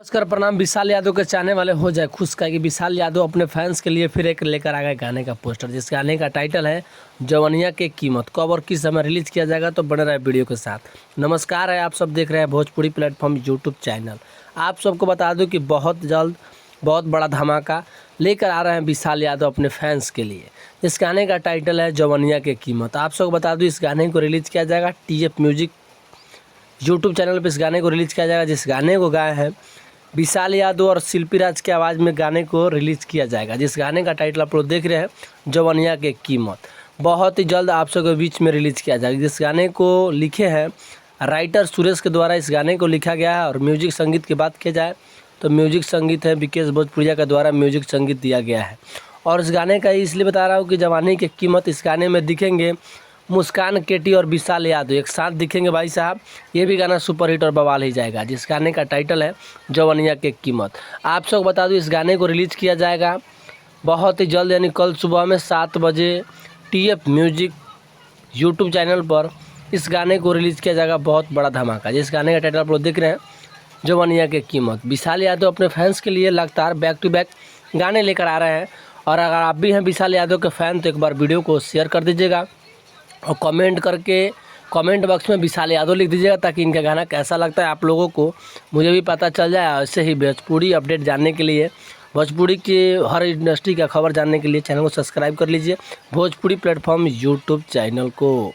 नमस्कार प्रणाम। विशाल यादव के चाहने वाले हो जाए खुश का कि विशाल यादव अपने फैंस के लिए फिर एक लेकर आ गए गाने का पोस्टर, जिस गाने का टाइटल है जवनिया के कीमत। कब और किस समय रिलीज किया जाएगा तो बने रहे वीडियो के साथ। नमस्कार है, आप सब देख रहे हैं भोजपुरी प्लेटफॉर्म यूट्यूब चैनल। आप सबको बता दूं कि बहुत जल्द बहुत बड़ा धमाका लेकर आ रहे हैं विशाल यादव अपने फैंस के लिए। इस गाने का टाइटल है जवनिया के कीमत। आप सबको बता दूँ इस गाने को रिलीज किया जाएगा TF म्यूजिक यूट्यूब चैनल पर। इस गाने को रिलीज किया जाएगा, जिस गाने को गाए हैं विशाल यादव और शिल्पी राज की आवाज़ में गाने को रिलीज़ किया जाएगा। जिस गाने का टाइटल आप लोग देख रहे हैं जवनिया के कीमत, बहुत ही जल्द आप सबके बीच में रिलीज़ किया जाएगा। जिस गाने को लिखे हैं राइटर सुरेश के द्वारा इस गाने को लिखा गया है। और म्यूजिक संगीत की बात की जाए तो म्यूजिक संगीत है विकेश भोजपुरिया के द्वारा म्यूजिक संगीत दिया गया है। और इस गाने का इसलिए बता रहा हूँ कि जवानी की कीमत, इस गाने में दिखेंगे मुस्कान, केटी और विशाल यादव एक साथ दिखेंगे भाई साहब। ये भी गाना सुपरहिट और बवाल ही जाएगा। जिस गाने का टाइटल है जवनिया के कीमत। आप सबको बता दूं इस गाने को रिलीज़ किया जाएगा बहुत ही जल्द, यानी कल सुबह में 7 बजे TF म्यूजिक यूट्यूब चैनल पर इस गाने को रिलीज़ किया जाएगा। बहुत बड़ा धमाका। जिस गाने का टाइटल आप लोग देख रहे हैं जवनिया के कीमत। विशाल यादव अपने फैंस के लिए लगातार बैक टू बैक गाने लेकर आ रहे हैं। और अगर आप भी हैं विशाल यादव के फ़ैन तो एक बार वीडियो को शेयर कर दीजिएगा और कमेंट करके कमेंट बॉक्स में विशाल यादव लिख दीजिएगा, ताकि इनका गाना कैसा लगता है आप लोगों को मुझे भी पता चल जाए। ऐसे ही भोजपुरी अपडेट जानने के लिए, भोजपुरी की हर इंडस्ट्री का खबर जानने के लिए चैनल को सब्सक्राइब कर लीजिए, भोजपुरी प्लेटफॉर्म यूट्यूब चैनल को।